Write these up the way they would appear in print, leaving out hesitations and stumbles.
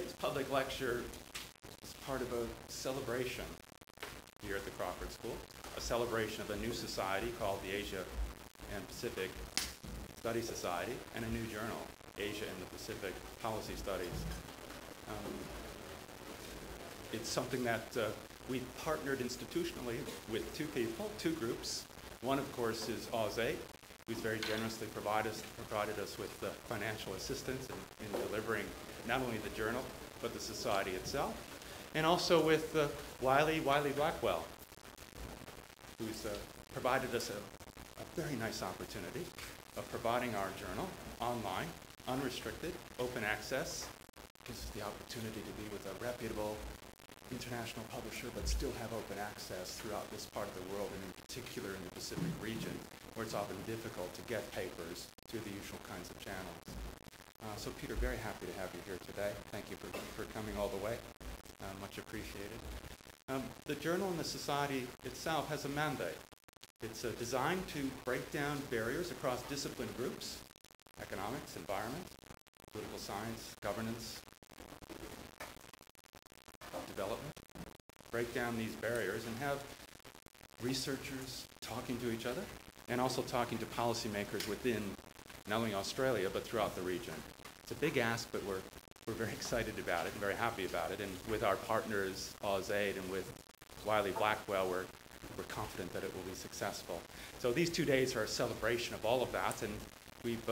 Tonight's public lecture is part of a celebration here at the Crawford School, a celebration of a new society called the Asia and Pacific Study Society, and a new journal, Asia and the Pacific Policy Studies. It's something that we partnered institutionally with two groups. One, of course, is AUS8, who's very generously provided us with financial assistance in delivering not only the journal, but the society itself. And also with Wiley Blackwell, who's provided us a very nice opportunity of providing our journal online, unrestricted, open access. Gives us the opportunity to be with a reputable international publisher, but still have open access throughout this part of the world, and in particular in the Pacific region, where it's often difficult to get papers through the usual kinds of channels. So Peter, very happy to have you here today. Thank you for coming all the way. Much appreciated. The journal and the society itself has a mandate. It's designed to break down barriers across discipline groups, economics, environment, political science, governance, development, break down these barriers and have researchers talking to each other and also talking to policymakers within not only Australia but throughout the region. It's a big ask, but we're very excited about it and very happy about it. And with our partners, AUS8, and with Wiley Blackwell, we're confident that it will be successful. So these 2 days are a celebration of all of that, and we've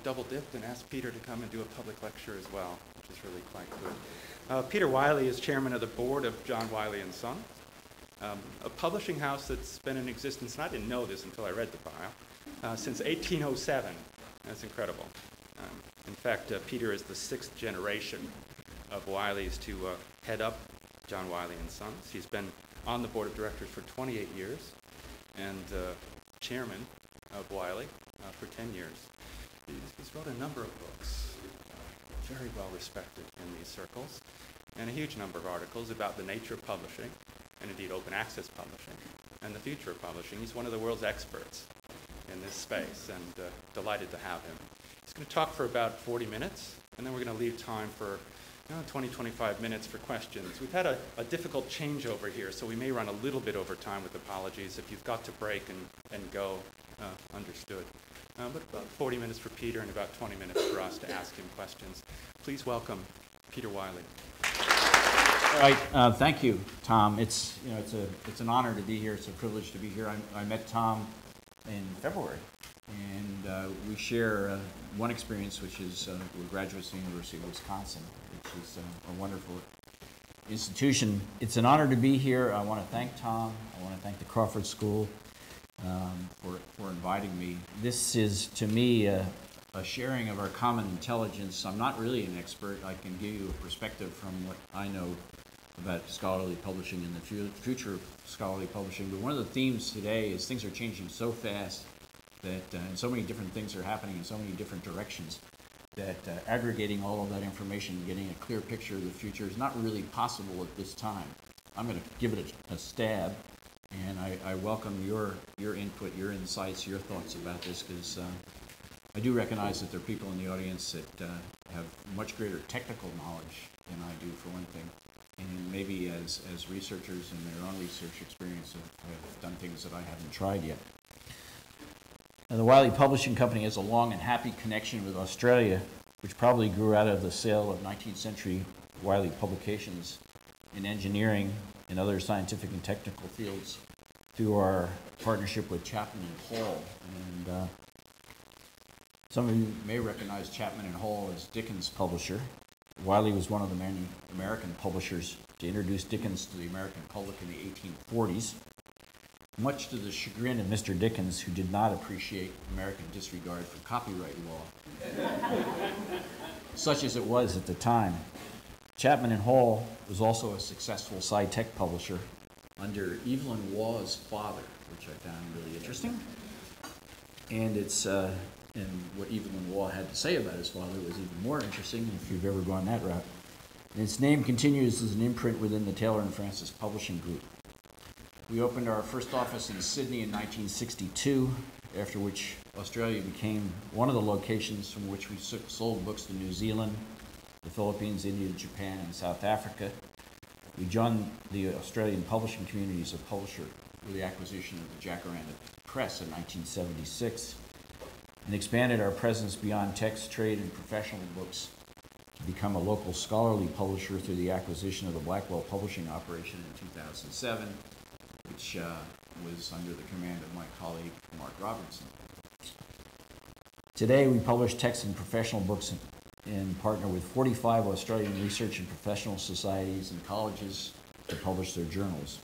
double-dipped and asked Peter to come and do a public lecture as well, which is really quite good. Peter Wiley is chairman of the board of John Wiley & Son, a publishing house that's been in existence, and I didn't know this until I read the bio, since 1807. That's incredible. In fact, Peter is the 6th generation of Wileys to head up John Wiley & Sons. He's been on the board of directors for 28 years and chairman of Wiley for 10 years. He's wrote a number of books, very well respected in these circles, and a huge number of articles about the nature of publishing, and indeed open access publishing, and the future of publishing. He's one of the world's experts in this space, and delighted to have him. He's going to talk for about 40 minutes, and then we're going to leave time for 20, 25 minutes for questions. We've had a difficult changeover here, so we may run a little bit over time with apologies. If you've got to break and go, understood. But about 40 minutes for Peter and about 20 minutes for us to ask him questions. Please welcome Peter Wiley. All right, thank you, Tom. It's an honor to be here. It's a privilege to be here. I met Tom in February, and we share one experience, which is we're graduates of the University of Wisconsin, which is a wonderful institution. It's an honor to be here. I want to thank Tom. I want to thank the Crawford School for inviting me. This is, to me, a sharing of our common intelligence. I'm not really an expert. I can give you a perspective from what I know about scholarly publishing and the future of scholarly publishing. But one of the themes today is things are changing so fast that and so many different things are happening in so many different directions that aggregating all of that information and getting a clear picture of the future is not really possible at this time. I'm going to give it a stab. And I welcome your input, your insights, your thoughts about this, because I do recognize that there are people in the audience that have much greater technical knowledge than I do, for one thing, and maybe as researchers in their own research experience have done things that I haven't tried yet. Now, the Wiley Publishing Company has a long and happy connection with Australia, which probably grew out of the sale of 19th century Wiley publications in engineering and other scientific and technical fields through our partnership with Chapman & Hall. And some of you may recognize Chapman & Hall as Dickens' publisher. Wiley was one of the many American publishers to introduce Dickens to the American public in the 1840s, much to the chagrin of Mr. Dickens, who did not appreciate American disregard for copyright law, such as it was at the time. Chapman & Hall was also a successful sci-tech publisher under Evelyn Waugh's father, which I found really interesting. And and what Evelyn Waugh had to say about his father was even more interesting if you've ever gone that route. And its name continues as an imprint within the Taylor and Francis Publishing Group. We opened our first office in Sydney in 1962, after which Australia became one of the locations from which we sold books to New Zealand, the Philippines, India, Japan, and South Africa. We joined the Australian publishing community as a publisher with the acquisition of the Jacaranda Press in 1976, and expanded our presence beyond text, trade, and professional books to become a local scholarly publisher through the acquisition of the Blackwell Publishing operation in 2007, which was under the command of my colleague, Mark Robertson. Today, we publish text and professional books and partner with 45 Australian research and professional societies and colleges to publish their journals.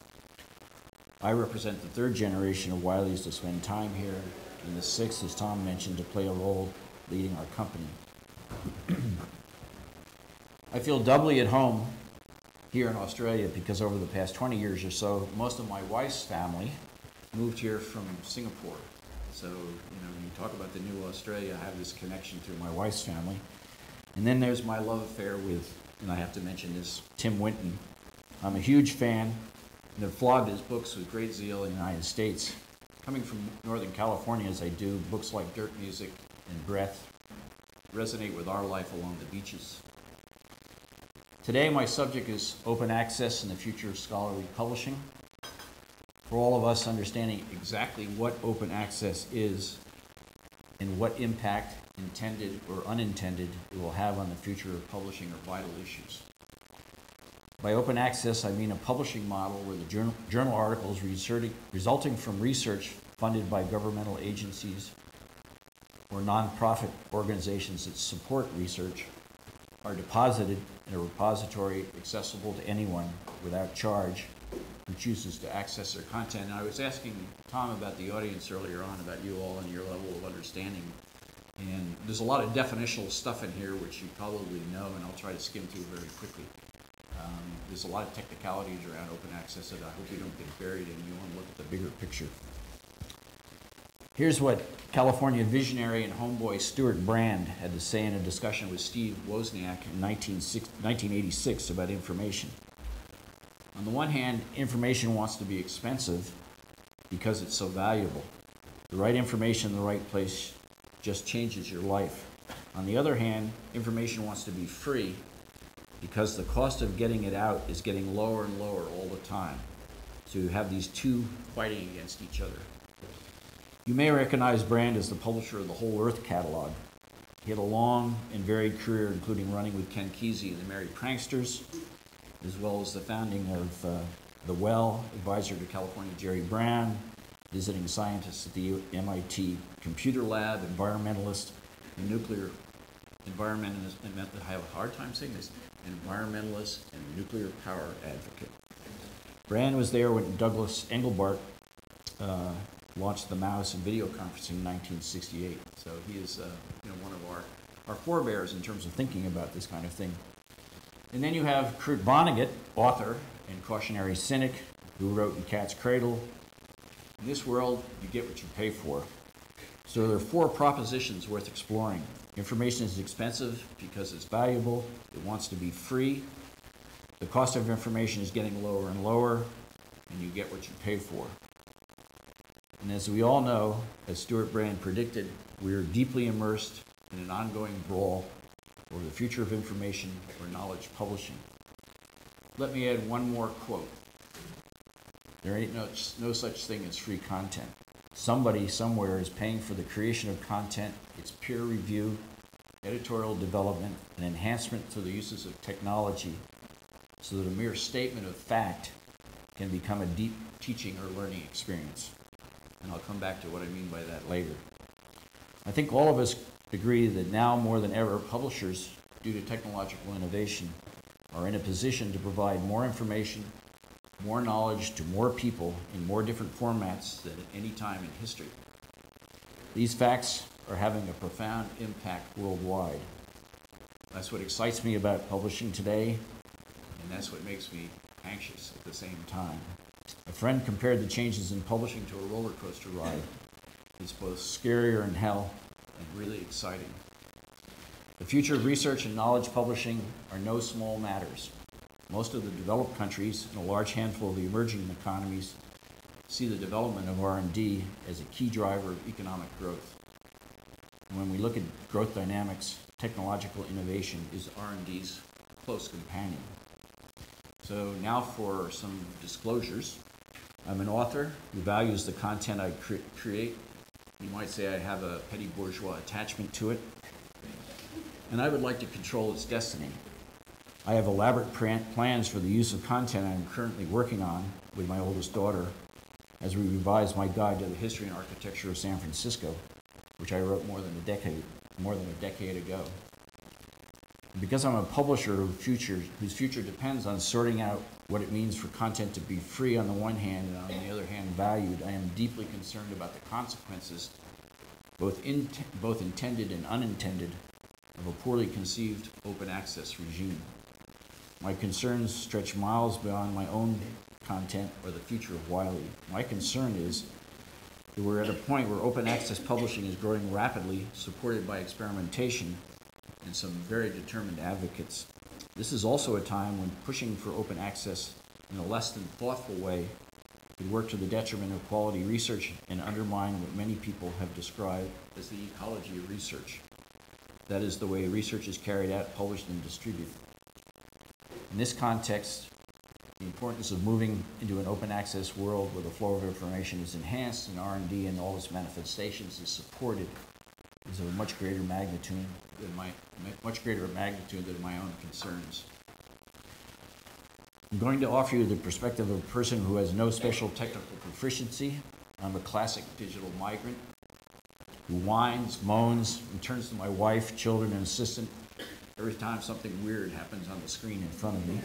I represent the third generation of Wileys to spend time here, and the sixth, as Tom mentioned, to play a role leading our company. I feel doubly at home here in Australia because over the past 20 years or so, most of my wife's family moved here from Singapore. So, you talk about the new Australia, I have this connection through my wife's family. And then there's my love affair with, and I have to mention this, Tim Winton. I'm a huge fan and have flogged his books with great zeal in the United States. Coming from Northern California as I do, books like Dirt Music and Breath resonate with our life along the beaches. Today, my subject is open access and the future of scholarly publishing. For all of us, understanding exactly what open access is and what impact, intended or unintended, it will have on the future of publishing are vital issues. By open access, I mean a publishing model where the journal articles resulting from research funded by governmental agencies or nonprofit organizations that support research are deposited in a repository accessible to anyone without charge who chooses to access their content. And I was asking Tom about the audience earlier on, about you all and your level of understanding. And there's a lot of definitional stuff in here which you probably know, and I'll try to skim through very quickly. There's a lot of technicalities around open access that I hope you don't get buried in. You want to look at the bigger picture. Here's what California visionary and homeboy Stuart Brand had to say in a discussion with Steve Wozniak in 1986 about information. On the one hand, information wants to be expensive because it's so valuable. The right information in the right place just changes your life. On the other hand, information wants to be free because the cost of getting it out is getting lower and lower all the time. So you have these two fighting against each other. You may recognize Brand as the publisher of the Whole Earth catalog. He had a long and varied career, including running with Ken Kesey and the Merry Pranksters, as well as the founding of The Well, advisor to California Jerry Brown, visiting scientist at the MIT Computer Lab, environmentalist, and nuclear environmentalist, I have a hard time saying this, environmentalist and nuclear power advocate. Brand was there when Douglas Engelbart launched the Mouse and video conferencing in 1968. So he is one of our forebears in terms of thinking about this kind of thing. And then you have Kurt Vonnegut, author and cautionary cynic, who wrote In Cat's Cradle, in this world, you get what you pay for. So there are four propositions worth exploring. Information is expensive because it's valuable. It wants to be free. The cost of information is getting lower and lower, and you get what you pay for. And as we all know, as Stuart Brand predicted, we are deeply immersed in an ongoing brawl over the future of information or knowledge publishing. Let me add one more quote. There ain't no such thing as free content. Somebody somewhere is paying for the creation of content, its peer review, editorial development, and enhancement through the uses of technology so that a mere statement of fact can become a deep teaching or learning experience. And I'll come back to what I mean by that later. I think all of us agree that now more than ever, publishers, due to technological innovation, are in a position to provide more information, more knowledge to more people in more different formats than at any time in history. These facts are having a profound impact worldwide. That's what excites me about publishing today, and that's what makes me anxious at the same time. A friend compared the changes in publishing to a roller coaster ride. It's both scarier and hell and really exciting. The future of research and knowledge publishing are no small matters. Most of the developed countries and a large handful of the emerging economies see the development of R&D as a key driver of economic growth. And when we look at growth dynamics, technological innovation is R&D's close companion. So now for some disclosures. I'm an author who values the content I create. You might say I have a petty bourgeois attachment to it. And I would like to control its destiny. I have elaborate plans for the use of content I'm currently working on with my oldest daughter as we revise my guide to the history and architecture of San Francisco, which I wrote more than a decade ago. And because I'm a publisher whose future depends on sorting out what it means for content to be free on the one hand and on the other hand valued, I am deeply concerned about the consequences, both intended and unintended, of a poorly conceived open access regime. My concerns stretch miles beyond my own content or the future of Wiley. My concern is that we're at a point where open access publishing is growing rapidly, supported by experimentation and some very determined advocates. This is also a time when pushing for open access in a less than thoughtful way could work to the detriment of quality research and undermine what many people have described as the ecology of research. That is the way research is carried out, published, and distributed. In this context, the importance of moving into an open access world where the flow of information is enhanced and R&D and all its manifestations is supported is of a much greater magnitude than my own concerns. I'm going to offer you the perspective of a person who has no special technical proficiency. I'm a classic digital migrant who whines, moans, and turns to my wife, children, and assistant every time something weird happens on the screen in front of me.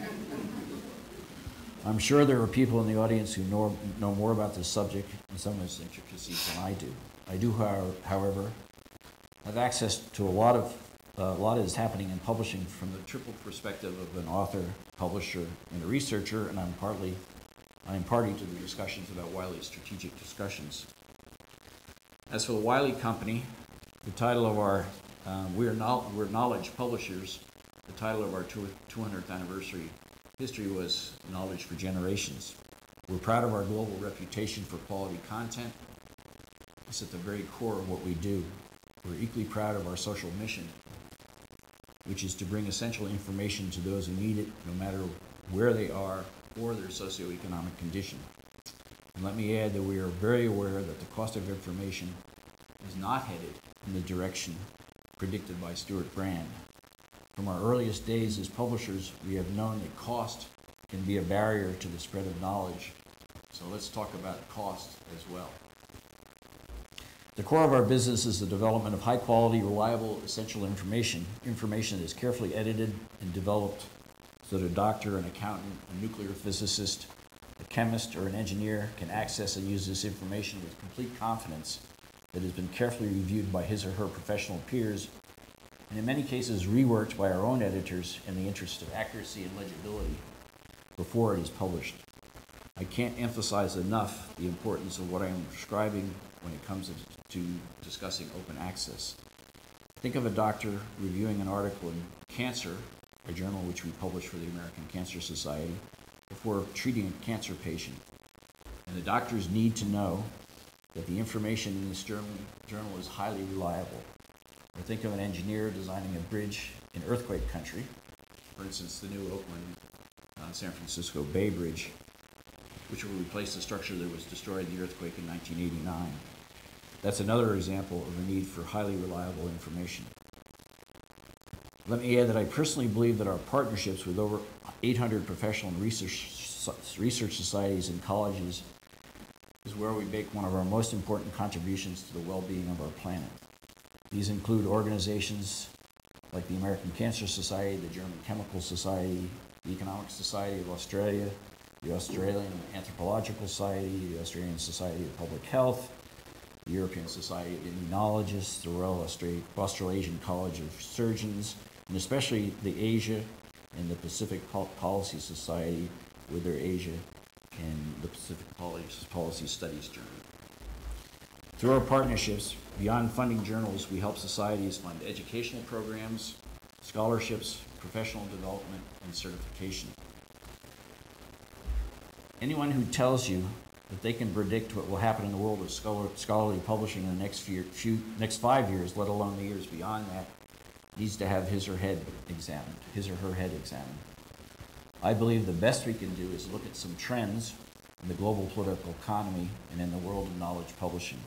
I'm sure there are people in the audience who know more about this subject and some of its intricacies than I do. I do, however, have access to a lot that is happening in publishing from the triple perspective of an author, publisher, and a researcher, and I'm party to the discussions about Wiley's strategic discussions. As for the Wiley Company, the title of our, we're Knowledge Publishers, the title of our 200th anniversary history was Knowledge for Generations. We're proud of our global reputation for quality content. It's at the very core of what we do. We're equally proud of our social mission, which is to bring essential information to those who need it, no matter where they are or their socioeconomic condition. And let me add that we are very aware that the cost of information is not headed in the direction predicted by Stuart Brand. From our earliest days as publishers, we have known that cost can be a barrier to the spread of knowledge. So let's talk about cost as well. The core of our business is the development of high-quality, reliable, essential information that is carefully edited and developed so that a doctor, an accountant, a nuclear physicist, a chemist, or an engineer can access and use this information with complete confidence that has been carefully reviewed by his or her professional peers, and in many cases reworked by our own editors in the interest of accuracy and legibility before it is published. I can't emphasize enough the importance of what I am describing when it comes to discussing open access. Think of a doctor reviewing an article in Cancer, a journal which we publish for the American Cancer Society, before treating a cancer patient. And the doctors need to know that the information in this journal is highly reliable. Or think of an engineer designing a bridge in earthquake country, for instance, the new Oakland San Francisco Bay Bridge, which will replace the structure that was destroyed in the earthquake in 1989. That's another example of the need for highly reliable information. Let me add that I personally believe that our partnerships with over 800 professional and research societies and colleges is where we make one of our most important contributions to the well-being of our planet. These include organizations like the American Cancer Society, the German Chemical Society, the Economic Society of Australia, the Australian Anthropological Society, the Australian Society of Public Health, the European Society of Immunologists, the Royal Australasian College of Surgeons, and especially the Asia and the Pacific Policy Society with their Asia and the Pacific Policy Studies Journal. Through our partnerships, beyond funding journals, we help societies fund educational programs, scholarships, professional development, and certification. Anyone who tells you that they can predict what will happen in the world of scholarly publishing in the next 5 years, let alone the years beyond that, needs to have his or her head examined. I believe the best we can do is look at some trends in the global political economy and in the world of knowledge publishing.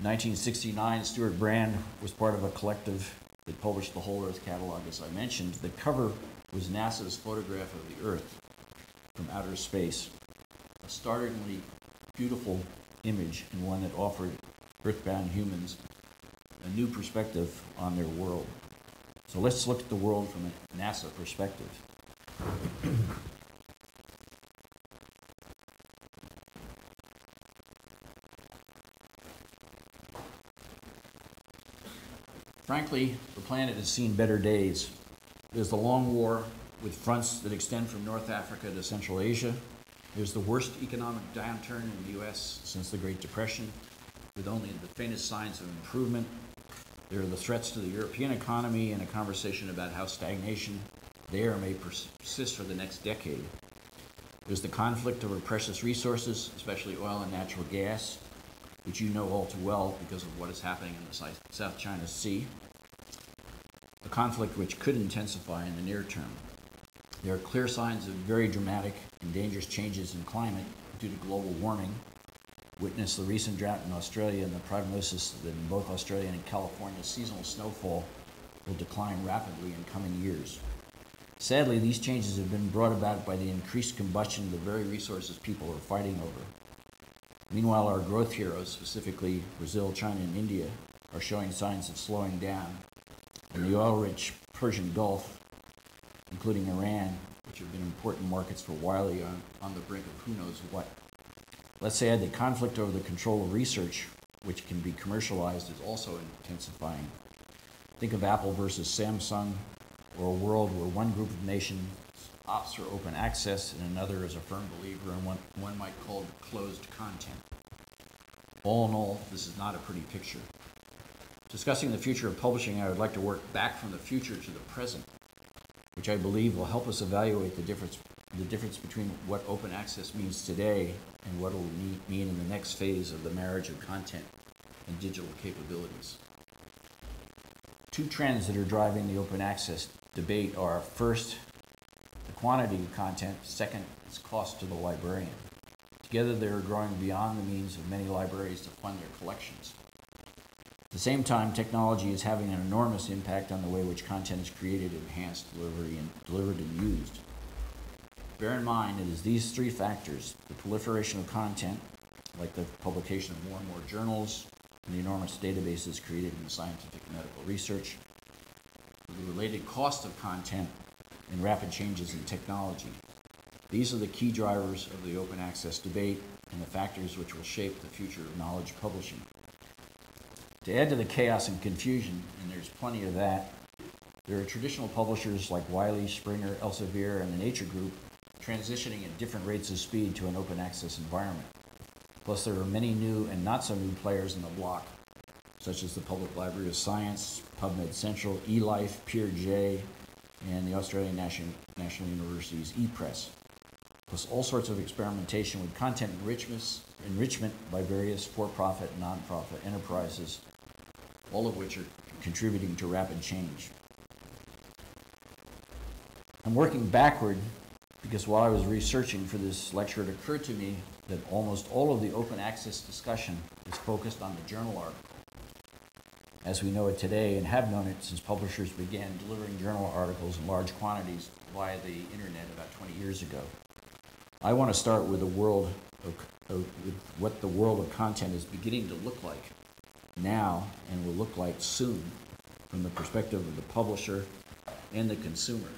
In 1969, Stuart Brand was part of a collective that published the Whole Earth catalog, as I mentioned. The cover was NASA's photograph of the Earth from outer space, a startlingly beautiful image and one that offered earthbound humans a new perspective on their world. So let's look at the world from a NASA perspective. Frankly, the planet has seen better days. There's the long war with fronts that extend from North Africa to Central Asia. There's the worst economic downturn in the U.S. since the Great Depression, with only the faintest signs of improvement. There are the threats to the European economy and a conversation about how stagnation there may persist for the next decade. There's the conflict over precious resources, especially oil and natural gas, which you know all too well because of what is happening in the South China Sea, a conflict which could intensify in the near term. There are clear signs of very dramatic and dangerous changes in climate due to global warming. Witness the recent drought in Australia and the prognosis that in both Australia and California, seasonal snowfall will decline rapidly in coming years. Sadly, these changes have been brought about by the increased combustion of the very resources people are fighting over. Meanwhile, our growth heroes, specifically Brazil, China, and India, are showing signs of slowing down. In the oil-rich Persian Gulf, including Iran, which have been important markets for Wiley, on the brink of who knows what. Let's add that conflict over the control of research, which can be commercialized, is also intensifying. Think of Apple versus Samsung, or a world where one group of nations opts for open access and another is a firm believer in what one might call closed content. All in all, this is not a pretty picture. Discussing the future of publishing, I would like to work back from the future to the present, which I believe will help us evaluate the difference between what open access means today and what it will mean in the next phase of the marriage of content and digital capabilities. Two trends that are driving the open access debate are, first, the quantity of content, second, its cost to the librarian. Together, they are growing beyond the means of many libraries to fund their collections. At the same time, technology is having an enormous impact on the way which content is created, enhanced, delivered and used. Bear in mind, it is these three factors, the proliferation of content, like the publication of more and more journals, and the enormous databases created in scientific and medical research, the related cost of content, and rapid changes in technology. These are the key drivers of the open access debate and the factors which will shape the future of knowledge publishing. To add to the chaos and confusion, and there's plenty of that, there are traditional publishers like Wiley, Springer, Elsevier, and the Nature Group transitioning at different rates of speed to an open access environment. Plus, there are many new and not so new players in the block, such as the Public Library of Science, PubMed Central, eLife, PeerJ, and the Australian National University's ePress. Plus all sorts of experimentation with content enrichment by various for-profit and non-profit enterprises, all of which are contributing to rapid change. I'm working backward because while I was researching for this lecture, it occurred to me that almost all of the open access discussion is focused on the journal article, as we know it today and have known it since publishers began delivering journal articles in large quantities via the internet about 20 years ago. I want to start with with what the world of content is beginning to look like now and will look like soon from the perspective of the publisher and the consumer.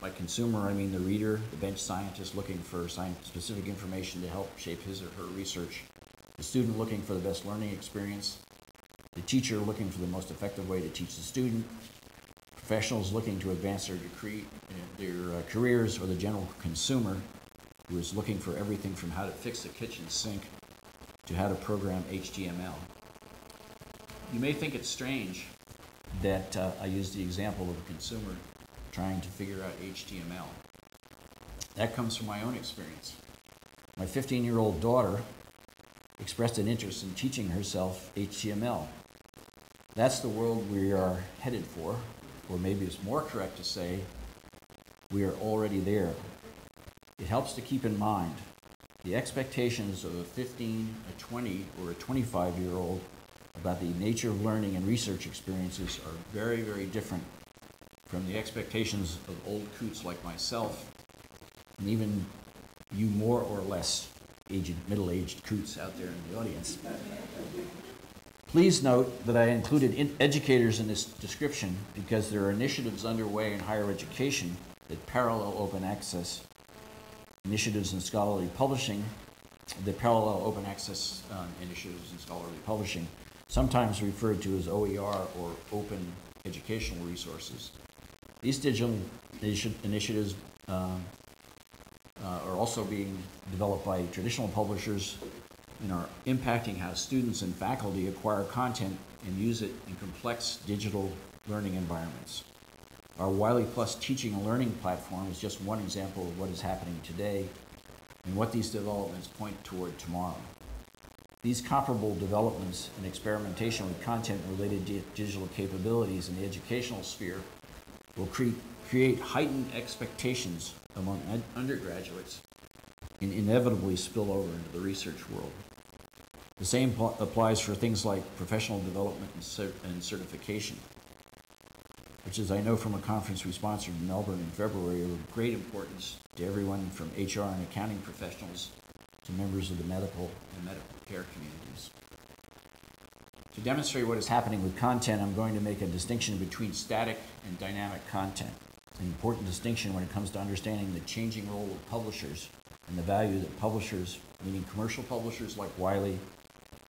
By consumer, I mean the reader, the bench scientist looking for specific information to help shape his or her research, the student looking for the best learning experience, the teacher looking for the most effective way to teach the student, professionals looking to advance their careers, or the general consumer who is looking for everything from how to fix the kitchen sink to how to program HTML. You may think it's strange that I use the example of a consumer trying to figure out HTML. That comes from my own experience. My 15-year-old daughter expressed an interest in teaching herself HTML. That's the world we are headed for, or maybe it's more correct to say we are already there. It helps to keep in mind the expectations of a 15, a 20, or a 25-year-old about the nature of learning and research experiences are very, very different from the expectations of old coots like myself, and even you more or less middle-aged coots out there in the audience. Please note that I included educators in this description because there are initiatives underway in higher education that parallel open access, initiatives in scholarly publishing, the parallel open access initiatives in scholarly publishing, sometimes referred to as OER or open educational resources. These digital initiatives are also being developed by traditional publishers and are impacting how students and faculty acquire content and use it in complex digital learning environments. Our Wiley Plus teaching and learning platform is just one example of what is happening today and what these developments point toward tomorrow. These comparable developments and experimentation with content-related digital capabilities in the educational sphere will create heightened expectations among undergraduates and inevitably spill over into the research world. The same applies for things like professional development and certification, which, as I know from a conference we sponsored in Melbourne in February, are of great importance to everyone from HR and accounting professionals to members of the medical and medical care communities. To demonstrate what is happening with content, I'm going to make a distinction between static and dynamic content, an important distinction when it comes to understanding the changing role of publishers and the value that publishers, meaning commercial publishers like Wiley,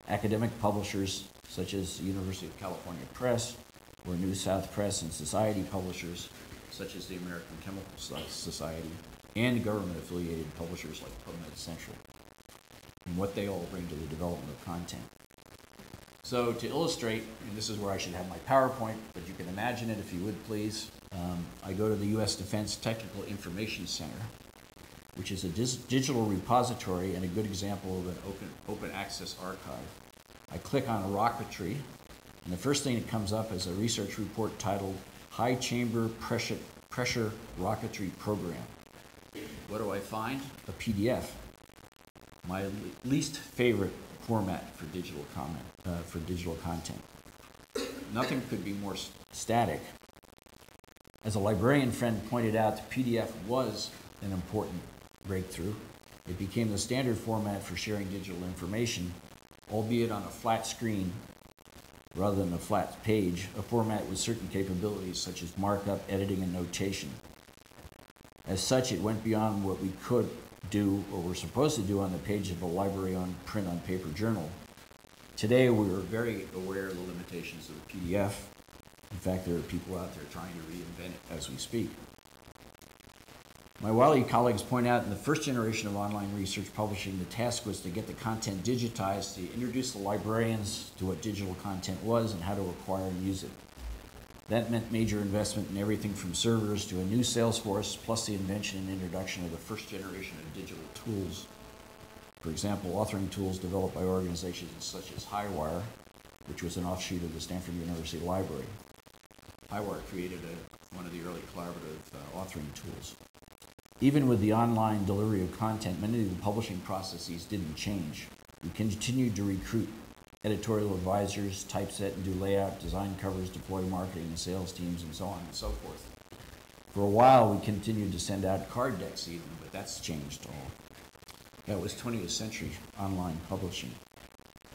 academic publishers such as the University of California Press or New South Press, and society publishers such as the American Chemical Society, and government-affiliated publishers like PubMed Central, and what they all bring to the development of content. So to illustrate, and this is where I should have my PowerPoint, but you can imagine it if you would please, I go to the U.S. Defense Technical Information Center, which is a digital repository and a good example of an open access archive. I click on rocketry, and the first thing that comes up is a research report titled High Chamber Pressure Rocketry Program. What do I find? A PDF. My least favorite format for digital content. Nothing could be more static. As a librarian friend pointed out, the PDF was an important breakthrough. It became the standard format for sharing digital information, albeit on a flat screen rather than a flat page, a format with certain capabilities such as markup, editing, and notation. As such, it went beyond what we could do or were supposed to do on the page of a library on print on paper journal. Today, we are very aware of the limitations of the PDF. In fact, there are people out there trying to reinvent it as we speak. My Wiley colleagues point out in the first generation of online research publishing, the task was to get the content digitized, to introduce the librarians to what digital content was and how to acquire and use it. That meant major investment in everything from servers to a new sales force, plus the invention and introduction of the first generation of digital tools. For example, authoring tools developed by organizations such as Highwire, which was an offshoot of the Stanford University Library. Highwire created one of the early collaborative authoring tools. Even with the online delivery of content, many of the publishing processes didn't change. We continued to recruit editorial advisors, typeset and do layout, design covers, deploy marketing and sales teams, and so on and so forth. For a while, we continued to send out card decks even, but that's changed all. That was 20th century online publishing.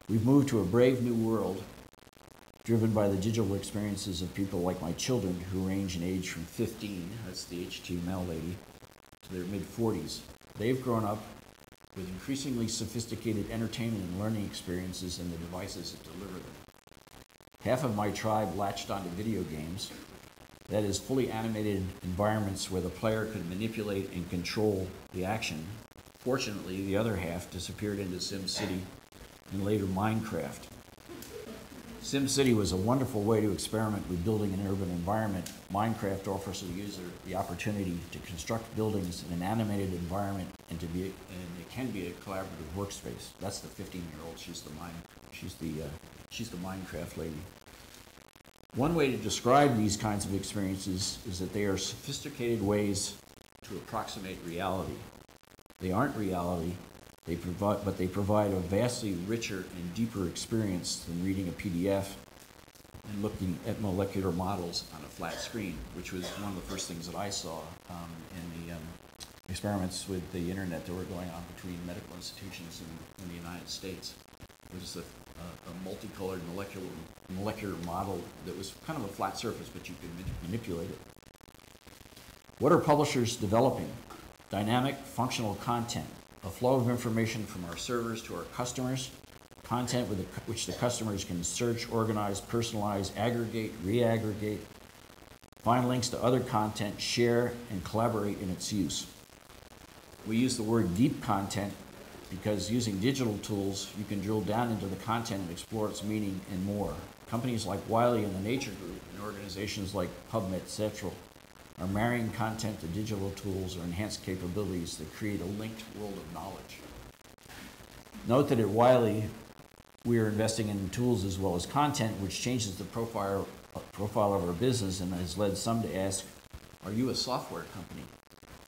We've moved to a brave new world driven by the digital experiences of people like my children who range in age from 15, that's the HTML lady, to their mid-40s. They've grown up with increasingly sophisticated entertainment and learning experiences and the devices that deliver them. Half of my tribe latched onto video games, that is, fully animated environments where the player could manipulate and control the action. Fortunately, the other half disappeared into SimCity and later Minecraft. SimCity was a wonderful way to experiment with building an urban environment. Minecraft offers the user the opportunity to construct buildings in an animated environment and it can be a collaborative workspace. That's the 15-year-old. She's the Minecraft lady. One way to describe these kinds of experiences is that they are sophisticated ways to approximate reality. They aren't reality, but they provide a vastly richer and deeper experience than reading a PDF and looking at molecular models on a flat screen, which was one of the first things that I saw in the experiments with the internet that were going on between medical institutions in the United States. It was a multicolored molecular model that was kind of a flat surface, but you could manipulate it. What are publishers developing? Dynamic, functional content, a flow of information from our servers to our customers, content which the customers can search, organize, personalize, aggregate, re-aggregate, find links to other content, share, and collaborate in its use. We use the word deep content because using digital tools, you can drill down into the content and explore its meaning and more. Companies like Wiley and the Nature Group and organizations like PubMed Central are marrying content to digital tools or enhanced capabilities that create a linked world of knowledge. Note that at Wiley, we are investing in tools as well as content, which changes the profile of our business and has led some to ask, are you a software company?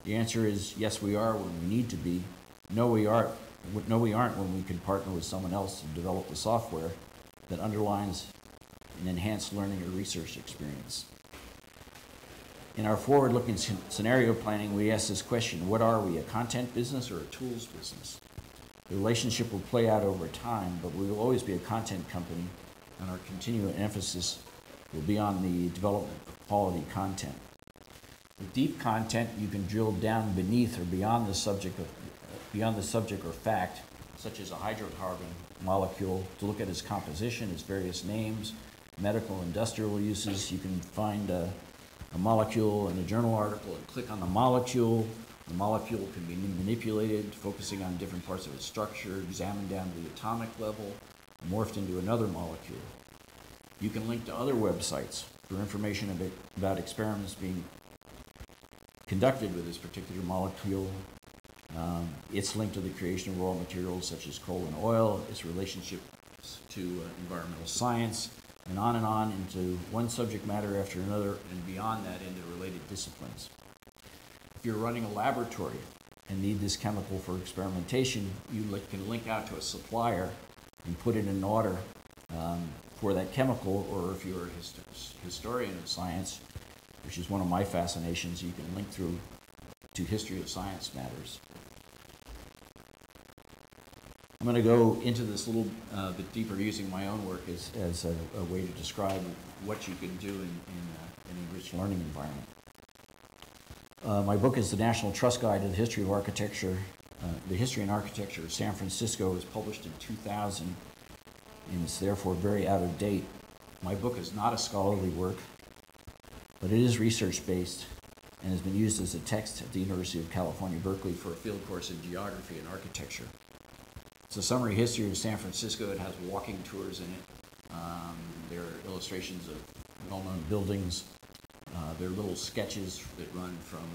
The answer is yes, we are when we need to be. No, we aren't when we can partner with someone else to develop the software that underlines an enhanced learning or research experience. In our forward-looking scenario planning, we ask this question: what are we, a content business or a tools business? The relationship will play out over time, but we will always be a content company, and our continuing emphasis will be on the development of quality content. With deep content, you can drill down beneath or beyond the subject or fact, such as a hydrocarbon molecule, to look at its composition, its various names, medical, industrial uses. You can find a molecule in a journal article and click on the molecule. The molecule can be manipulated, focusing on different parts of its structure, examined down to the atomic level, morphed into another molecule. You can link to other websites for information about experiments being conducted with this particular molecule, its link to the creation of raw materials such as coal and oil, its relationship to environmental science, and on into one subject matter after another, and beyond that into related disciplines. If you're running a laboratory and need this chemical for experimentation, you can link out to a supplier and put in an order for that chemical, or if you're a historian of science, which is one of my fascinations, you can link through to history of science matters. I'm going to go into this a little bit deeper using my own work as a way to describe what you can do in an enriched learning environment. My book is the National Trust Guide to the History of Architecture. The History and Architecture of San Francisco was published in 2000, and it's therefore very out of date. My book is not a scholarly work, but it is research-based and has been used as a text at the University of California, Berkeley for a field course in geography and architecture. It's a summary history of San Francisco. It has walking tours in it. There are illustrations of well-known buildings. There are little sketches that run from,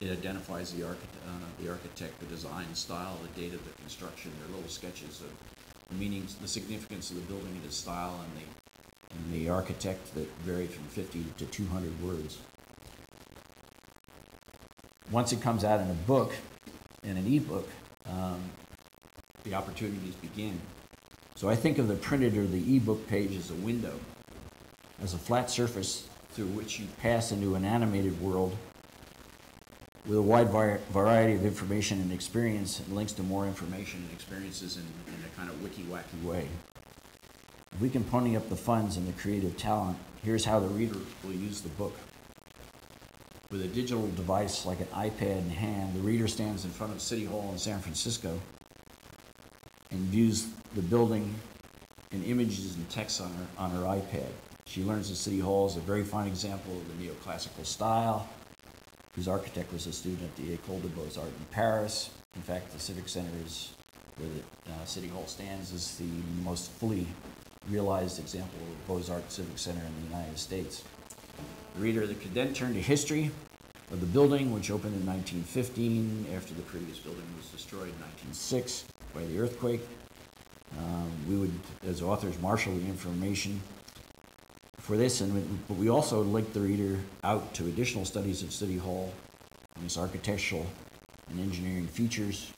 it identifies the architect, the design style, the date of the construction. There are little sketches of the meanings, the significance of the building and its style, and the architect that vary from 50 to 200 words. Once it comes out in a book, in an e-book, the opportunities begin. So I think of the printed or the e-book page as a window, as a flat surface through which you pass into an animated world with a wide variety of information and experience, and links to more information and experiences in a kind of wiki-wacky way. If we can pony up the funds and the creative talent, here's how the reader will use the book. With a digital device like an iPad in hand, the reader stands in front of City Hall in San Francisco and views the building and images and text on her iPad. She learns that City Hall is a very fine example of the neoclassical style, whose architect was a student at the École des Beaux-Arts in Paris. In fact, the Civic Center where the City Hall stands is the most fully realized example of a Beaux-Arts Civic Center in the United States. The reader could then turn to history of the building, which opened in 1915 after the previous building was destroyed in 1906 by the earthquake. We would, as authors, marshal the information for this, but we also link the reader out to additional studies of City Hall and its architectural and engineering features,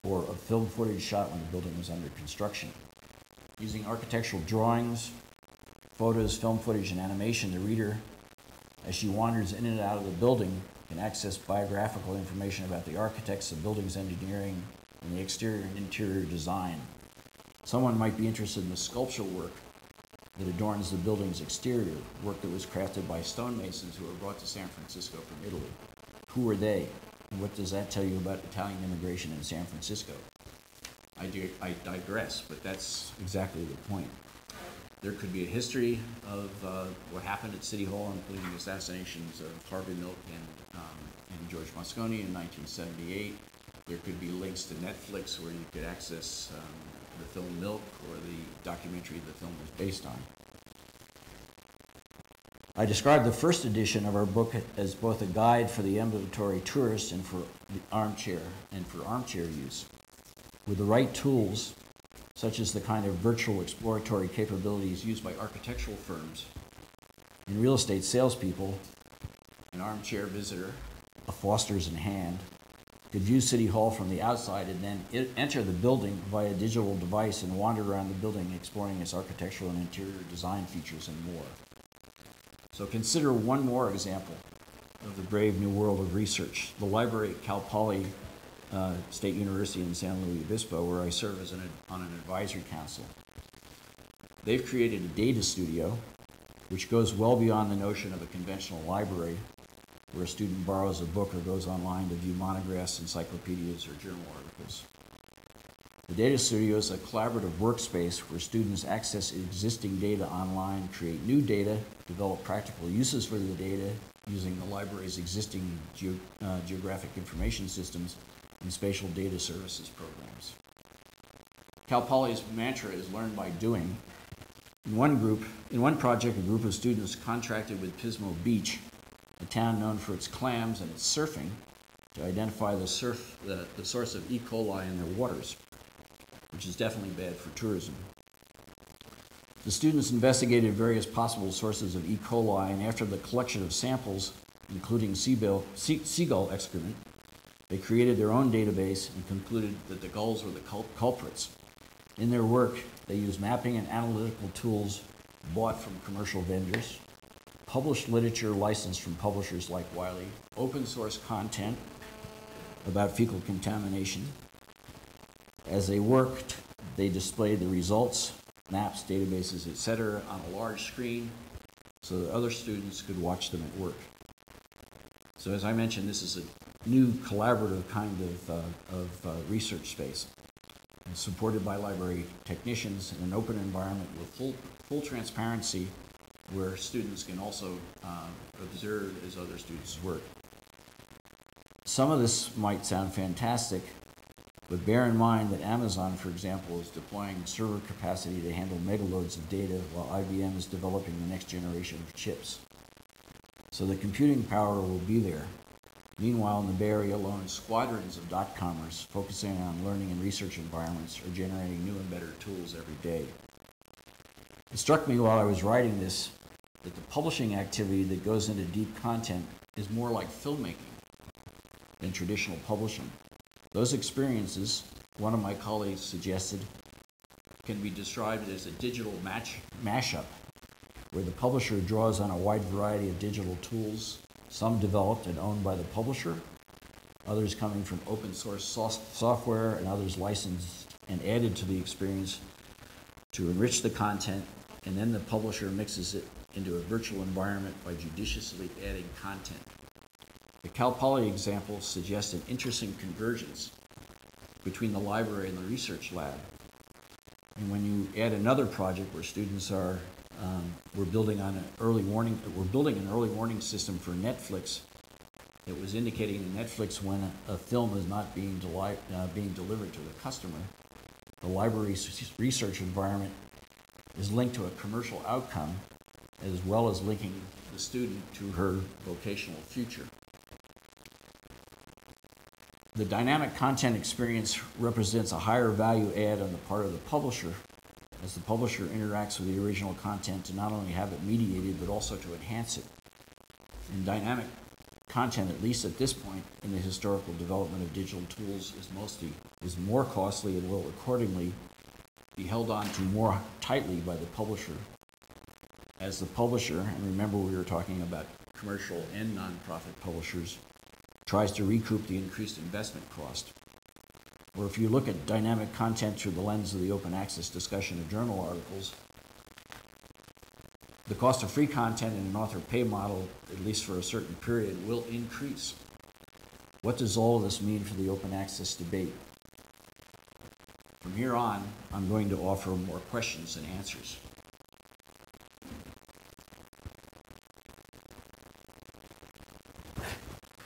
or of film footage shot when the building was under construction. Using architectural drawings, photos, film footage, and animation, the reader, as she wanders in and out of the building, can access biographical information about the architects, the building's engineering, and the exterior and interior design. Someone might be interested in the sculptural work that adorns the building's exterior, work that was crafted by stonemasons who were brought to San Francisco from Italy. Who are they, and what does that tell you about Italian immigration in San Francisco? I digress, but that's exactly the point. There could be a history of what happened at City Hall, including the assassinations of Harvey Milk and George Moscone in 1978. There could be links to Netflix where you could access the film Milk or the documentary the film was based on. I described the first edition of our book as both a guide for the ambulatory tourist and for the armchair use. With the right tools, such as the kind of virtual exploratory capabilities used by architectural firms and real estate salespeople, an armchair visitor, a Foster's in hand, could view City Hall from the outside and then enter the building via a digital device and wander around the building exploring its architectural and interior design features and more. So consider one more example of the brave new world of research. The library at Cal Poly State University in San Luis Obispo, where I serve as on an advisory council. They've created a data studio, which goes well beyond the notion of a conventional library, where a student borrows a book or goes online to view monographs, encyclopedias, or journal articles. The data studio is a collaborative workspace where students access existing data online, create new data, develop practical uses for the data using the library's existing geographic information systems and spatial data services programs. Cal Poly's mantra is learn by doing. In one project, a group of students contracted with Pismo Beach, a town known for its clams and its surfing, to identify the source of E. coli in their waters, which is definitely bad for tourism. The students investigated various possible sources of E. coli, and after the collection of samples, including seagull excrement, they created their own database and concluded that the gulls were the culprits. In their work, they used mapping and analytical tools bought from commercial vendors, published literature licensed from publishers like Wiley, open source content about fecal contamination. As they worked, they displayed the results, maps, databases, etc., on a large screen so that other students could watch them at work. So as I mentioned, this is a new collaborative kind of research space. It's supported by library technicians in an open environment with full transparency where students can also observe as other students work. Some of this might sound fantastic, but bear in mind that Amazon, for example, is deploying server capacity to handle megaloads of data while IBM is developing the next generation of chips. So the computing power will be there. Meanwhile, in the Bay Area alone, squadrons of dot-commers focusing on learning and research environments are generating new and better tools every day. It struck me while I was writing this that the publishing activity that goes into deep content is more like filmmaking than traditional publishing. Those experiences, one of my colleagues suggested, can be described as a digital mashup, where the publisher draws on a wide variety of digital tools, some developed and owned by the publisher, others coming from open source software, and others licensed and added to the experience to enrich the content, and then the publisher mixes it into a virtual environment by judiciously adding content. The Cal Poly example suggests an interesting convergence between the library and the research lab. And when you add another project where students are we're building an early warning system for Netflix that was indicating to Netflix when a film is not being delivered to the customer. The library's research environment is linked to a commercial outcome as well as linking the student to her vocational future. The dynamic content experience represents a higher value add on the part of the publisher as the publisher interacts with the original content to not only have it mediated, but also to enhance it. And dynamic content, at least at this point in the historical development of digital tools, is more costly and will accordingly be held on to more tightly by the publisher. As the publisher, and remember we were talking about commercial and nonprofit publishers, tries to recoup the increased investment cost. Or if you look at dynamic content through the lens of the open access discussion of journal articles, the cost of free content in an author pay model, at least for a certain period, will increase. What does all of this mean for the open access debate? From here on, I'm going to offer more questions than answers.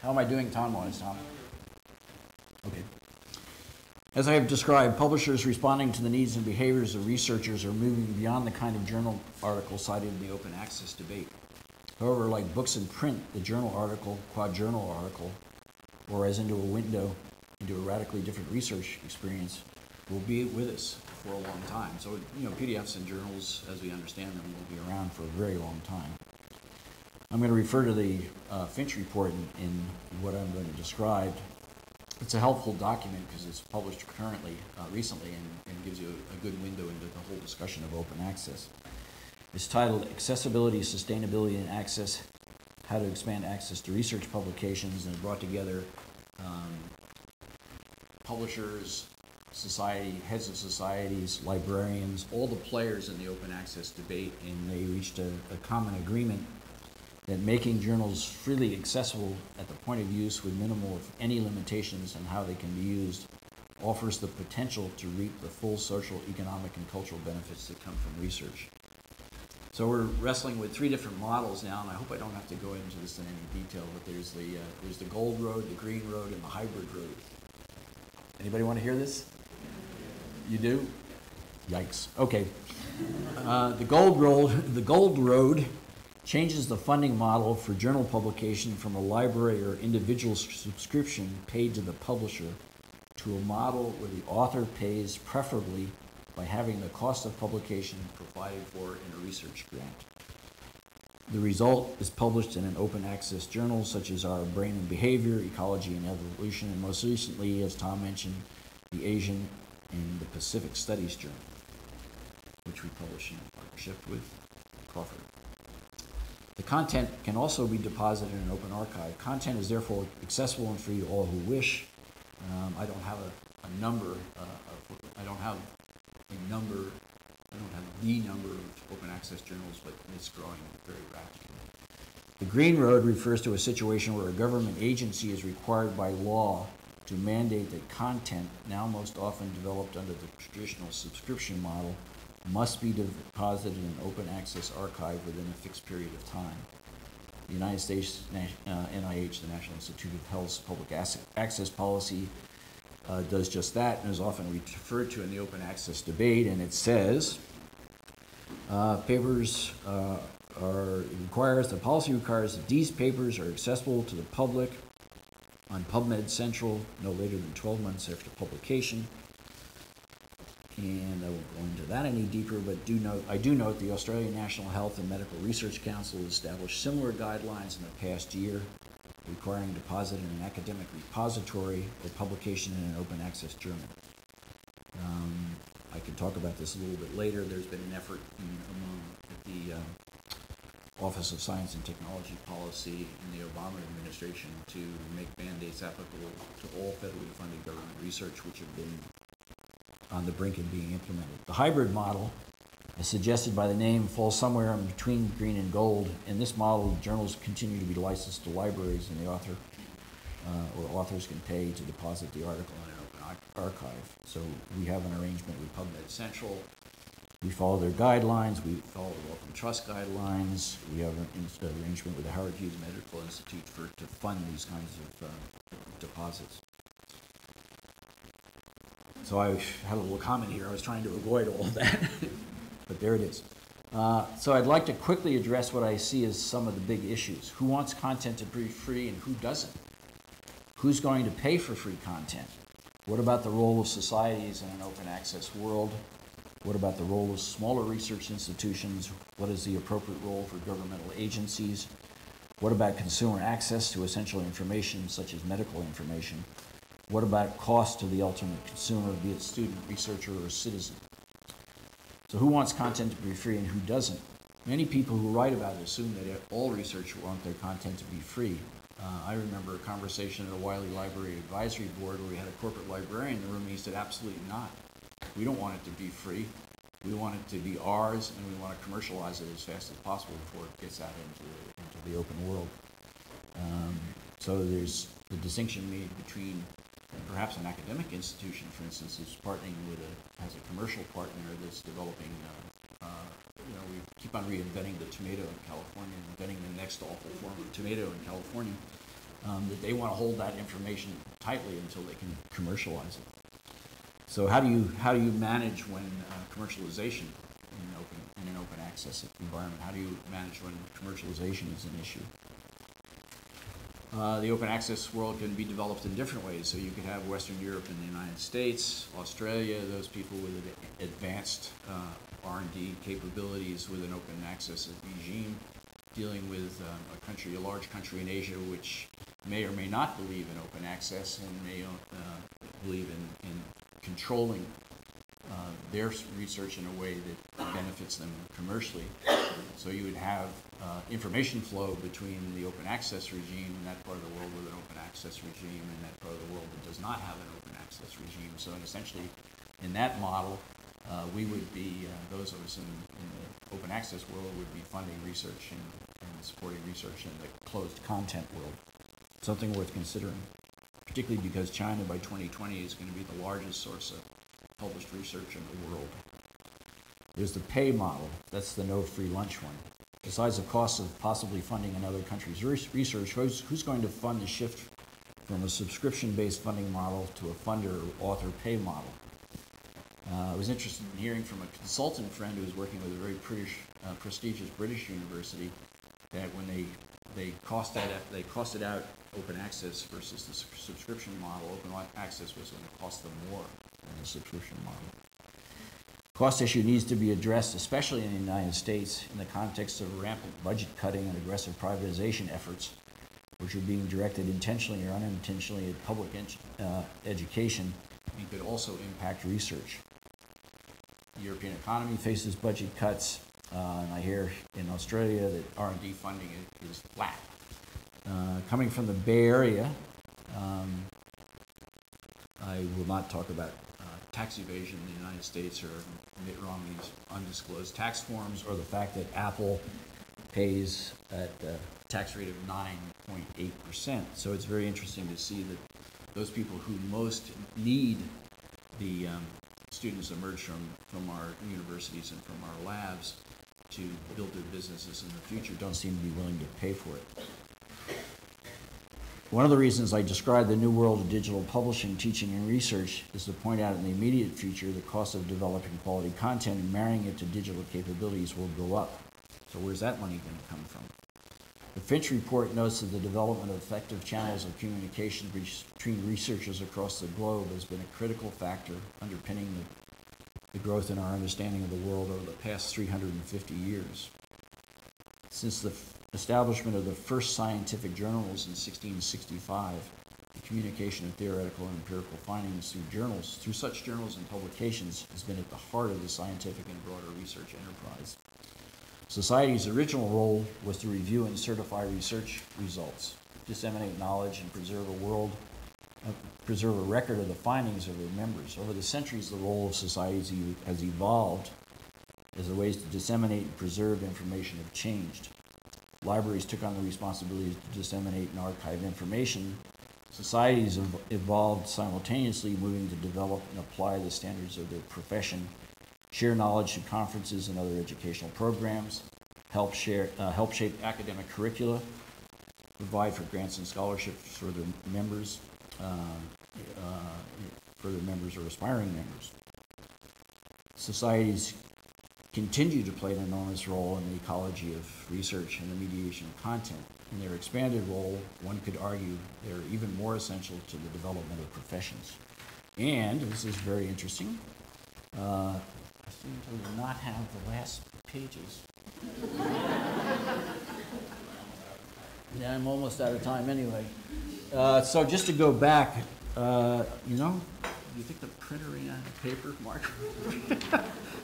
How am I doing time-wise, Tom? Okay. As I have described, publishers responding to the needs and behaviors of researchers are moving beyond the kind of journal article cited in the open access debate. However, like books in print, the journal article, quad-journal article, or as into a window into a radically different research experience, will be with us for a long time. So, PDFs and journals, as we understand them, will be around for a very long time. I'm going to refer to the Finch report in what I'm going to describe. It's a helpful document because it's published recently, and gives you a good window into the whole discussion of open access. It's titled Accessibility, Sustainability, and Access, How to Expand Access to Research Publications, and it brought together publishers, heads of societies, librarians, all the players in the open access debate, and they reached a common agreement that making journals freely accessible at the point of use with minimal, if any, limitations on how they can be used offers the potential to reap the full social, economic, and cultural benefits that come from research. So we're wrestling with three different models now, and I hope I don't have to go into this in any detail, but there's the gold road, the green road, and the hybrid road. Anybody want to hear this? You do? Yikes. Okay. The gold road changes the funding model for journal publication from a library or individual subscription paid to the publisher to a model where the author pays preferably by having the cost of publication provided for in a research grant. The result is published in an open access journal such as our Brain and Behavior, Ecology and Evolution, and most recently, as Tom mentioned, the Asian and the Pacific Studies Journal, which we publish in partnership with Crawford. The content can also be deposited in an open archive. Content is therefore accessible and free to all who wish. I don't have the number of open access journals, but it's growing very rapidly. The green road refers to a situation where a government agency is required by law to mandate that content, now most often developed under the traditional subscription model, must be deposited in an open access archive within a fixed period of time. The United States NIH, the National Institute of Health's public access policy, does just that and is often referred to in the open access debate, and it says the policy requires that these papers are accessible to the public on PubMed Central no later than 12 months after publication. And I won't go into that any deeper, but I do note the Australian National Health and Medical Research Council has established similar guidelines in the past year, requiring deposit in an academic repository or publication in an open access journal. I can talk about this a little bit later. There's been an effort at the Office of Science and Technology Policy in the Obama administration to make mandates applicable to all federally funded government research, which have been on the brink of being implemented. The hybrid model, as suggested by the name, falls somewhere in between green and gold. In this model, journals continue to be licensed to libraries, and the author or authors can pay to deposit the article in an open archive. So we have an arrangement with PubMed Central. We follow their guidelines. We follow the Wellcome Trust guidelines. We have an arrangement with the Howard Hughes Medical Institute to fund these kinds of deposits. So I had a little comment here. I was trying to avoid all of that, but there it is. So I'd like to quickly address what I see as some of the big issues. Who wants content to be free and who doesn't? Who's going to pay for free content? What about the role of societies in an open access world? What about the role of smaller research institutions? What is the appropriate role for governmental agencies? What about consumer access to essential information, such as medical information? What about cost to the ultimate consumer, be it student, researcher, or citizen? So who wants content to be free and who doesn't? Many people who write about it assume that all researchers want their content to be free. I remember a conversation at a Wiley Library Advisory Board where we had a corporate librarian in the room, and he said, absolutely not. We don't want it to be free. We want it to be ours, and we want to commercialize it as fast as possible before it gets out into the open world. So there's the distinction made between perhaps an academic institution, for instance, is partnering with has a commercial partner that's developing, we keep on reinventing the tomato in California, inventing the next awful form of tomato in California, that they want to hold that information tightly until they can commercialize it. So how do you manage when commercialization in an open access environment? How do you manage when commercialization is an issue? The open access world can be developed in different ways. So you could have Western Europe and the United States, Australia, those people with advanced R&D capabilities with an open access regime, dealing with a large country in Asia which may or may not believe in open access and may believe in controlling their research in a way that benefits them commercially. So you would have information flow between the open access regime and that part of the world with an open access regime and that part of the world that does not have an open access regime. So essentially, in that model, we would be, those of us in the open access world would be funding research and supporting research in the closed content world. Something worth considering, particularly because China by 2020 is going to be the largest source of published research in the world. There's the pay model. That's the no free lunch one. Besides the cost of possibly funding another country's research, who's going to fund the shift from a subscription-based funding model to a funder or author pay model? I was interested in hearing from a consultant friend who was working with a very prestigious British university that when they costed out open access versus the subscription model, open access was going to cost them more than the subscription model. Cost issue needs to be addressed, especially in the United States, in the context of rampant budget cutting and aggressive privatization efforts, which are being directed intentionally or unintentionally at public education and could also impact research. The European economy faces budget cuts, and I hear in Australia that R&D funding is flat. Coming from the Bay Area, I will not talk about tax evasion in the United States or Mitt Romney's undisclosed tax forms or the fact that Apple pays at a tax rate of 9.8%. So it's very interesting to see that those people who most need the students emerge from our universities and from our labs to build their businesses in the future don't seem to be willing to pay for it. One of the reasons I describe the new world of digital publishing, teaching, and research is to point out in the immediate future the cost of developing quality content and marrying it to digital capabilities will go up. So where's that money going to come from? The Finch report notes that the development of effective channels of communication between researchers across the globe has been a critical factor underpinning the growth in our understanding of the world over the past 350 years. Since the establishment of the first scientific journals in 1665, the communication of theoretical and empirical findings through such journals and publications has been at the heart of the scientific and broader research enterprise. Society's original role was to review and certify research results, disseminate knowledge, and preserve a record of the findings of their members. Over the centuries, the role of societies has evolved as the ways to disseminate and preserve information have changed. Libraries took on the responsibility to disseminate and archive information. Societies have evolved simultaneously, moving to develop and apply the standards of their profession, share knowledge through conferences and other educational programs, help shape academic curricula, provide for grants and scholarships for their members, or aspiring members. Societies continue to play an enormous role in the ecology of research and the mediation of content. In their expanded role, one could argue they're even more essential to the development of professions. And, this is very interesting, I seem to not have the last pages. Yeah, I'm almost out of time anyway. So just to go back, you know, do you think the printer ran out of paper, Mark?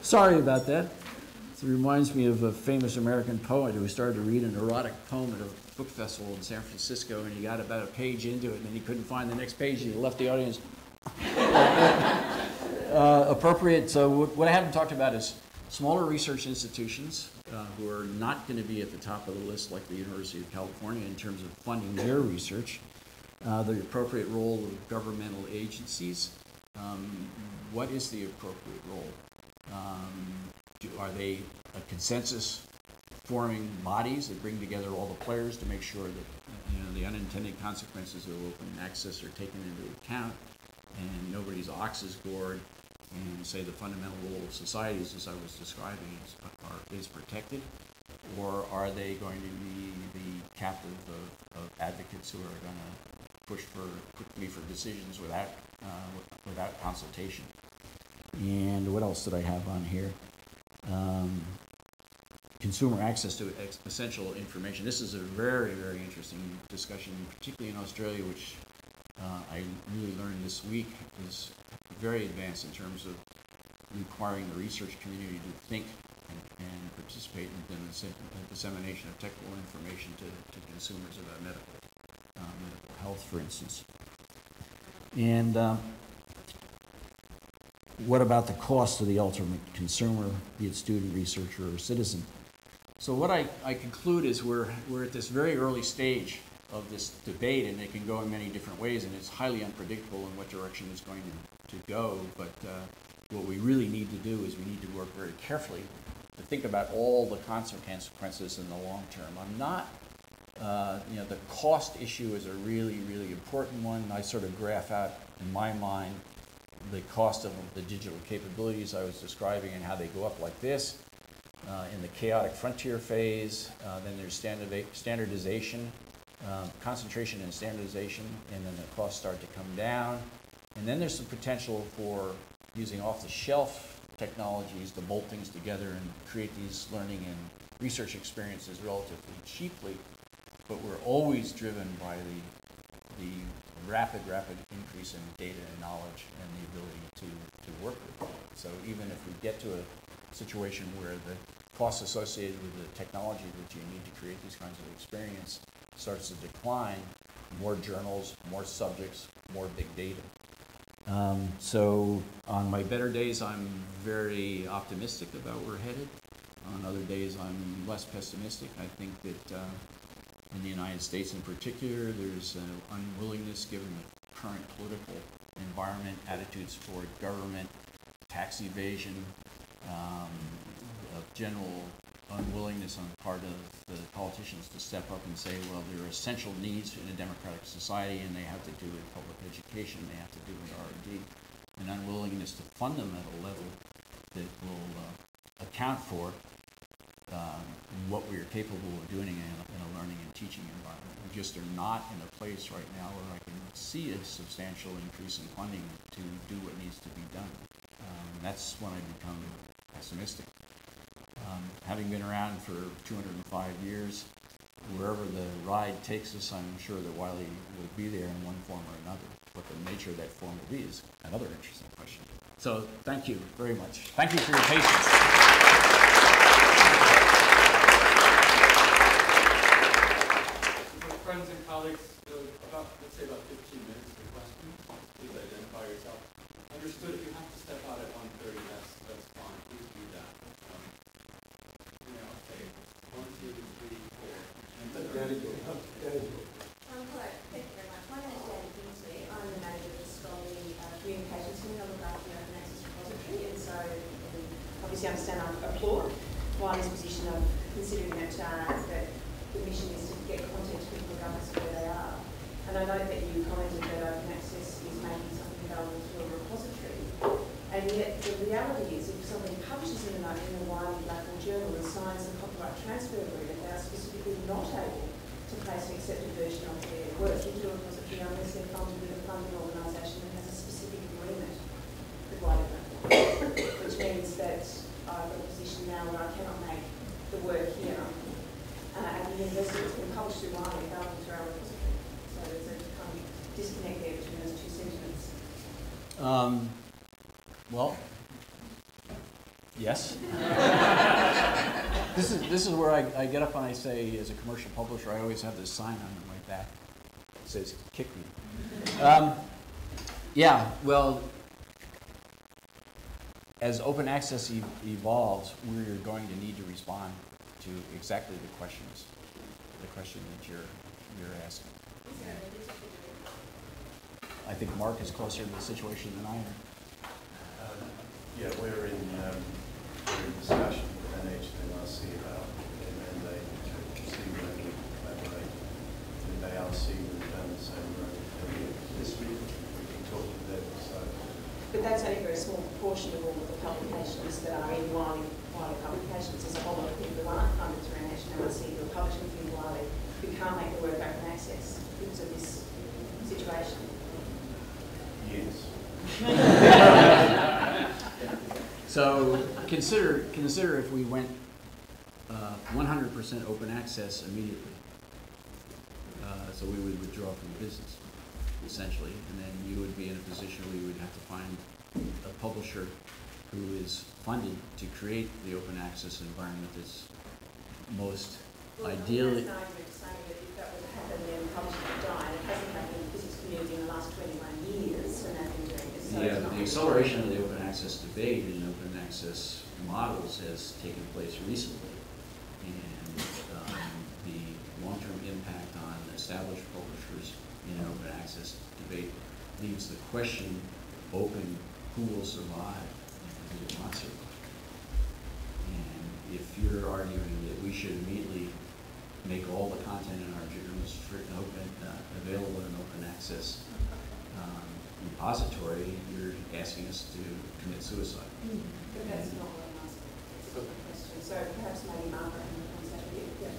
Sorry about that. It reminds me of a famous American poet who started to read an erotic poem at a book festival in San Francisco, and he got about a page into it, and then he couldn't find the next page, and he left the audience appropriate. So what I haven't talked about is smaller research institutions who are not going to be at the top of the list, like the University of California, in terms of funding their research. The appropriate role of governmental agencies. What is the appropriate role? Are they a consensus forming bodies that bring together all the players to make sure that the unintended consequences of open access are taken into account and nobody's ox is gored, and say the fundamental role of societies, as I was describing, is protected? Or are they going to be the captive of advocates who are going to push quickly for decisions without consultation? And what else did I have on here? Consumer access to essential information. This is a very, very interesting discussion, particularly in Australia, which I really learned this week is very advanced in terms of requiring the research community to think and participate in the dissemination of technical information to consumers about medical health, for instance. And what about the cost to the ultimate consumer, be it student, researcher, or citizen? So what I conclude is we're at this very early stage of this debate, and it can go in many different ways, and it's highly unpredictable in what direction it's going to go. But what we really need to do is we need to work very carefully to think about all the consequences in the long term. I'm not, the cost issue is a really, really important one. I sort of graph out in my mind the cost of the digital capabilities I was describing and how they go up like this. In the chaotic frontier phase, then there's standardization, concentration and standardization, and then the costs start to come down. And then there's the potential for using off-the-shelf technologies to bolt things together and create these learning and research experiences relatively cheaply. But we're always driven by the rapid increase in data and knowledge and the ability to work with it. So even if we get to a situation where the costs associated with the technology that you need to create these kinds of experience starts to decline, more journals, more subjects, more big data. So on my better days, I'm very optimistic about where we're headed. On other days, I'm less pessimistic. I think that in the United States in particular, there's an unwillingness, given the current political environment, attitudes toward government, tax evasion, a general unwillingness on the part of the politicians to step up and say, well, there are essential needs in a democratic society, and they have to do with public education, they have to do with R&D, an unwillingness to fund them at a level that will account for what we are capable of doing in a learning and teaching environment. We just are not in a place right now where I can see a substantial increase in funding to do what needs to be done. That's when I become pessimistic. Having been around for 205 years, wherever the ride takes us, I'm sure that Wiley will be there in one form or another. What the nature of that form will be is another interesting question. So thank you very much. Thank you for your patience. Friends and colleagues, let's say about 15 minutes for questions. Please identify yourself. Understood, if you have to step out at 1:30, that's fine. Please do that. Okay. 1, 2, 3, 4. Hello, thank you very much. My name is Danny Kingsley. I'm the manager of the Scholarly Communications Team. I look after the Open Access Repository, and so obviously I understand I applaud Wiley's position of considering that the mission is to get content to people regardless of where they are. And I know that you commented that Open Access is making something available through a repository. And yet the reality is if somebody publishes in the Wiley Blackmore Journal in Science and Copyright Transfer Agreement, they are specifically not able to place an accepted version of their work into a repository unless they're funded with a funding organisation that has a specific agreement with Wiley Blackmore, which means that through Wiley available through our repository. So there's a kind of disconnect there between those two sentiments. Well, yes. This is where I get up and I say, as a commercial publisher, I always have this sign on my back that says, "Kick me." Yeah, well, as open access evolves, we're going to need to respond to exactly the question that you're asking. I think Mark is closer to the situation than I am. Yeah, we're in discussion with NHMRC about a mandate to see whether we collaborate with ARC. We've done the same work this week. We can talk to them. So. But that's only a very small proportion of all of the publications that are in Wiley publications. There's a whole lot of people who aren't funded through NHMRC who are publishing through Wiley who can't make the work open access because of this situation. Yes. So consider if we went 100% open access immediately. So we would withdraw from the business, essentially, and then you would be in a position where you would have to find a publisher who is funded to create the open access environment that's most ideally. Well, there's an argument saying that if that would happen, then publishing would die, and it hasn't happened in the physics community in the last 21 years when they've been doing this. So The acceleration of the open access debate and open access models has taken place recently, and the long-term impact on established publishers in an open access debate leaves the question open: who will survive and who will not survive? And if you're arguing that we should immediately make all the content in our journals available in open access repository, you're asking us to commit suicide. But that's not what I'm asking. It's a different question. So perhaps maybe Margaret can answer that.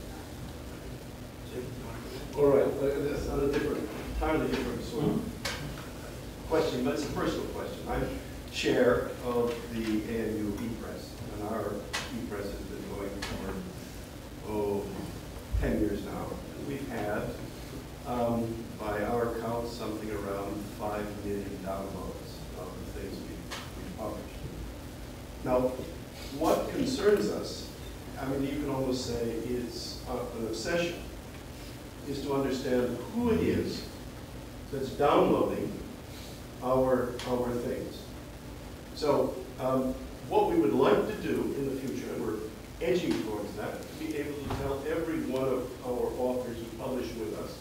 All right, that's not a entirely different sort of question, but it's a personal question. I'm chair of the ANU ePress, and our ePress has been going for 10 years now. We've had, by our count, something around 5 million downloads of the things we published. Now, what concerns us, I mean, you can almost say is an obsession, is to understand who it is that's downloading our things. So what we would like to do in the future, and we're edging towards that, to be able to tell every one of our authors who publish with us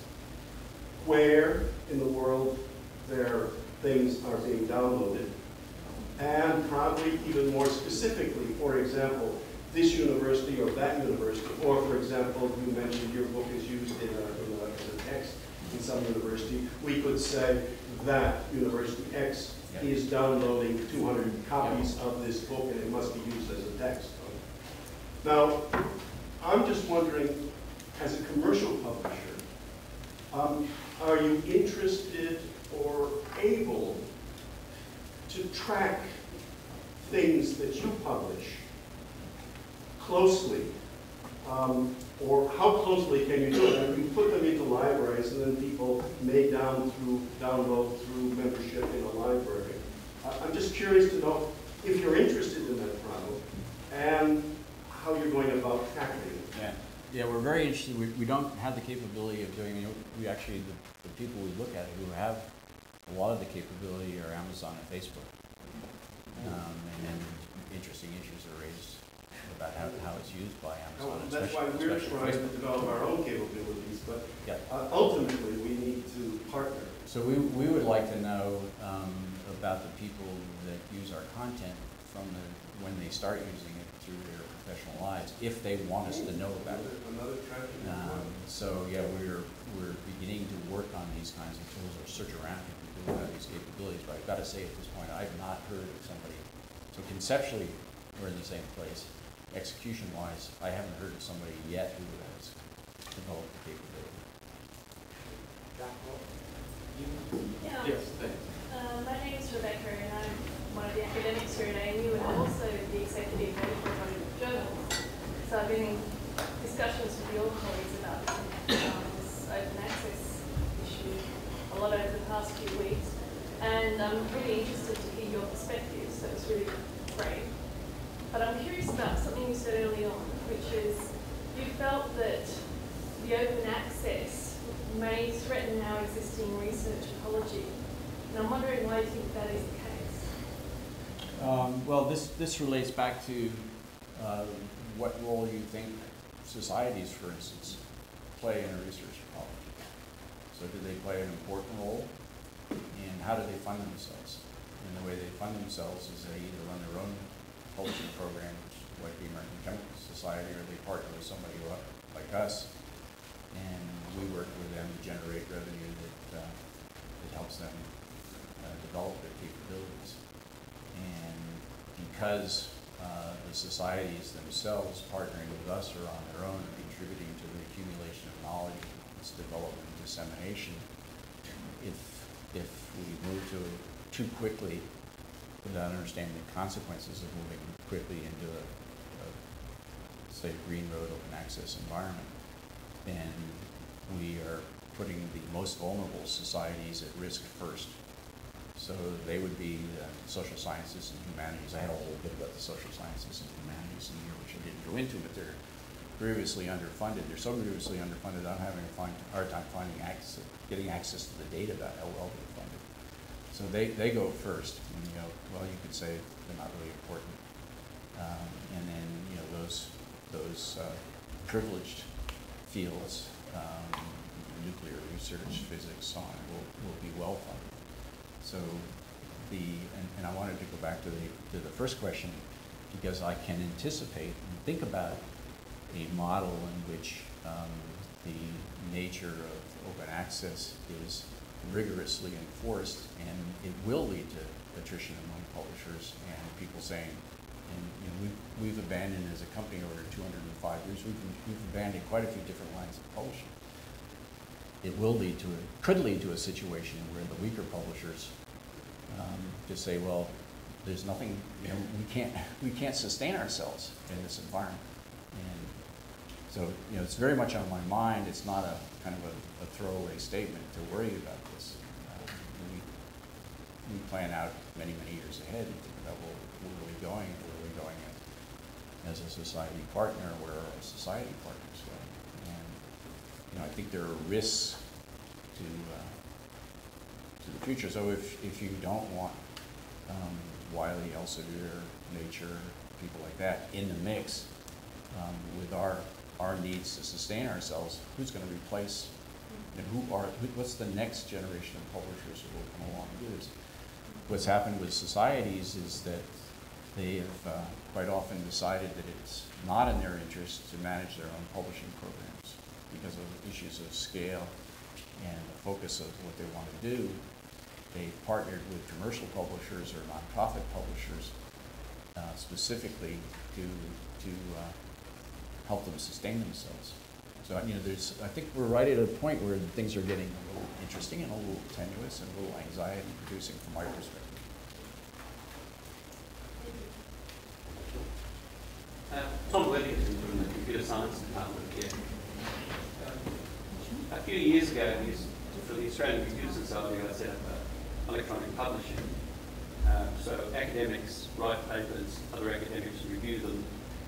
where in the world their things are being downloaded, and probably even more specifically, for example, this university or that university, or for example, you mentioned your book is used as a text in some university. We could say that University X is downloading 200 copies of this book and it must be used as a text. Now, I'm just wondering, as a commercial publisher, are you interested or able to track things that you publish closely, or how closely can you do it? I mean, you put them into libraries, and then people may download through membership in a library. I'm just curious to know if you're interested in that problem and how you're going about tackling it. Yeah, we're very interested. We don't have the capability of doing. We actually the people we look at who have a lot of the capability are Amazon and Facebook, and then interesting issues are raised about how it's used by Amazon. That's why we're trying to develop our own capabilities, but yeah. Ultimately we need to partner. So we would like to know about the people that use our content from when they start using it through their professional lives, if they want us to know about it. Another tracking. So yeah, we're beginning to work on these kinds of tools or search around for people who have these capabilities. But I've got to say at this point, I've not heard of somebody. So conceptually, we're in the same place. Execution-wise, I haven't heard of somebody yet who has developed the capability. Yeah. Yes, thanks. My name is Rebecca, and I'm one of the academics here at ANU, and I'm also the executive editor of journals. So I've been in discussions with your colleagues about this lot over the past few weeks, and I'm really interested to hear your perspectives, so it's really great. But I'm curious about something you said early on, which is you felt that the open access may threaten our existing research ecology. And I'm wondering why you think that is the case. Well, this relates back to what role you think societies, for instance, play in a research ecology. So do they play an important role? And how do they fund themselves? And the way they fund themselves is they either run their own publishing programs, like the American Chemical Society, or they partner with somebody like us, and we work with them to generate revenue that helps them develop their capabilities. And because the societies themselves partnering with us or on their own are contributing to the accumulation of knowledge, its development and dissemination, if we move too quickly without understanding the consequences of moving quickly into say, green road open access environment, then we are putting the most vulnerable societies at risk first. So they would be social sciences and humanities. I had a whole bit about the social sciences and humanities in here, which I didn't go into, but they're grievously underfunded. They're so grievously underfunded, I'm having a hard time getting access to the data about how well they're funded. So they go first, and well, you could say they're not really important. And then those privileged fields, nuclear research, physics, so on, will be well funded. So and I wanted to go back to the first question, because I can anticipate and think about a model in which the nature of open access is rigorously enforced, and it will lead to attrition among publishers and people saying, and we've abandoned as a company over 205 years, we've abandoned quite a few different lines of publishing. It could lead to a situation where the weaker publishers just say, well, there's nothing, we can't sustain ourselves in this environment. And so, it's very much on my mind. It's not a kind of a throwaway statement to worry about this. We plan out many, many years ahead and think about, well, where are we going as a society partner, where are our society partners going? And I think there are risks to the future. So if you don't want Wiley, Elsevier, Nature, people like that in the mix with our needs to sustain ourselves, who's going to replace, and what's the next generation of publishers who will come along and do this? What's happened with societies is that they have quite often decided that it's not in their interest to manage their own publishing programs because of issues of scale and the focus of what they want to do. They partnered with commercial publishers or nonprofit publishers specifically to help them sustain themselves. So I think we're right at a point where things are getting a little interesting and a little tenuous and a little anxiety producing from my perspective. Tom Wellington from the Computer Science Department here. A few years ago, for the Australian Computer Society, I set up electronic publishing. So academics write papers, other academics review them,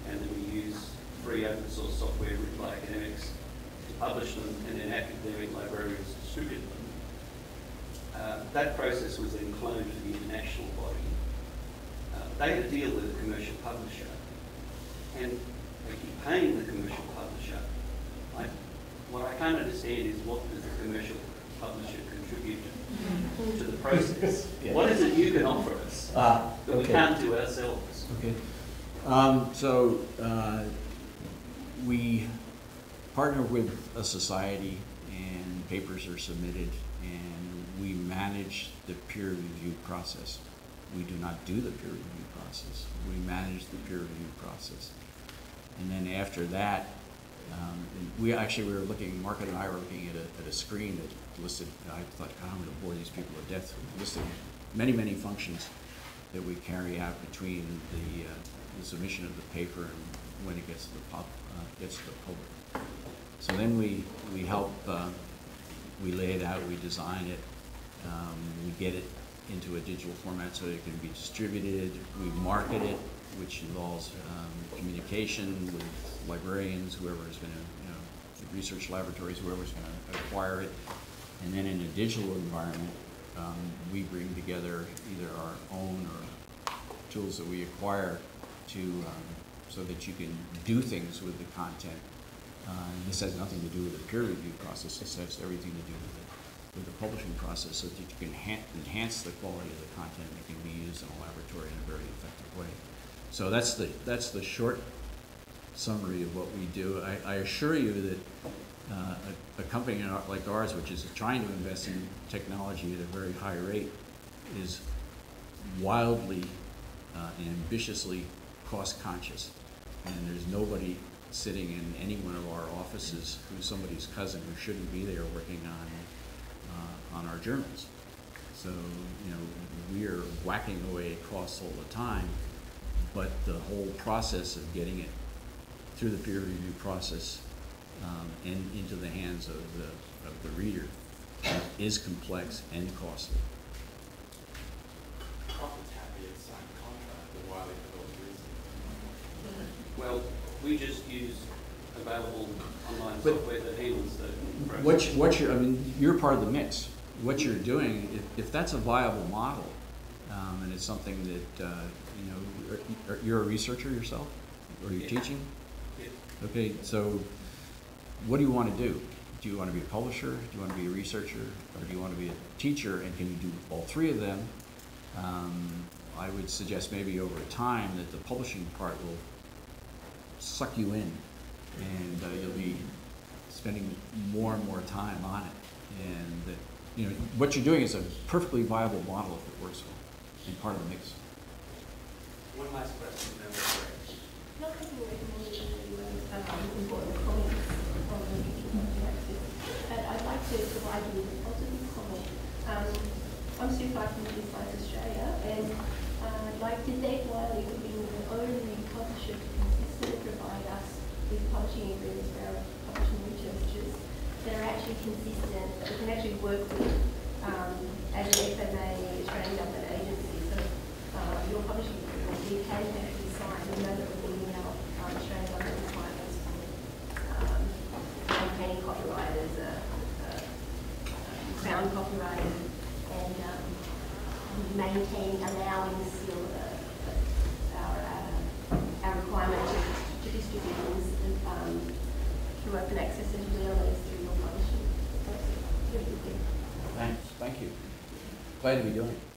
and then we use free open source software written by academics to publish them, and then academic librarians distribute them. That process was then cloned to the international body. They had a deal with a commercial publisher, and they keep paying the commercial publisher. What I can't understand is, what does the commercial publisher contribute to the process? Yeah. What is it you can offer us that we can't do ourselves? Okay. We partner with a society, and papers are submitted, and we manage the peer review process. We do not do the peer review process. We manage the peer review process. And then after that, we were looking, Margaret and I were looking at a screen that listed, I thought, God, I'm going to bore these people to death, listing many, many functions that we carry out between the submission of the paper and when it gets to the public. So then we help, we lay it out, we design it, We get it into a digital format so it can be distributed. We market it, which involves communication with librarians, whoever is going to, research laboratories, whoever's going to acquire it. And then in a digital environment, we bring together either our own or tools that we acquire to so that you can do things with the content. This has nothing to do with the peer review process. This has everything to do with the publishing process, so that you can enhance the quality of the content that can be used in a laboratory in a very effective way. So that's the short summary of what we do. I assure you that a company like ours, which is trying to invest in technology at a very high rate, is wildly and ambitiously cost conscious. And there's nobody sitting in any one of our offices who's somebody's cousin who shouldn't be there working on our journals. So, we are whacking away at costs all the time, but the whole process of getting it through the peer review process and into the hands of the reader is complex and costly. Crawford's happy to sign a contract with Wiley for those reasons. Well, we just use available online software that handles the process. You're part of the mix. What you're doing, if that's a viable model, and it's something that, you're a researcher yourself? Or are you teaching? Yeah. Okay, so what do you want to do? Do you want to be a publisher? Do you want to be a researcher? Or do you want to be a teacher? And can you do all three of them? I would suggest maybe over time that the publishing part will suck you in, and you'll be spending more and more time on it. And that, what you're doing is a perfectly viable model if it works well, and part of the mix. One last question, then we'll break. Not taking away from all the important comments on the meeting access, but I'd like to provide you with a positive comment. I'm Sue Clark from Science Australia, and I'd like to thank Wiley for being the only publisher to consistently provide us with publishing agreements for our publishing researchers that are actually consistent, that we can actually work with as an FMA Australian government agency. So your publishing agreement, we can actually sign. We know that we're meeting our Australian government requirements for maintaining copywriters, crown copywriters, and allowing still our requirement to distribute things through open access as well as through your publishing. That's a really good thing. Thanks. Thank you. Glad to be doing it.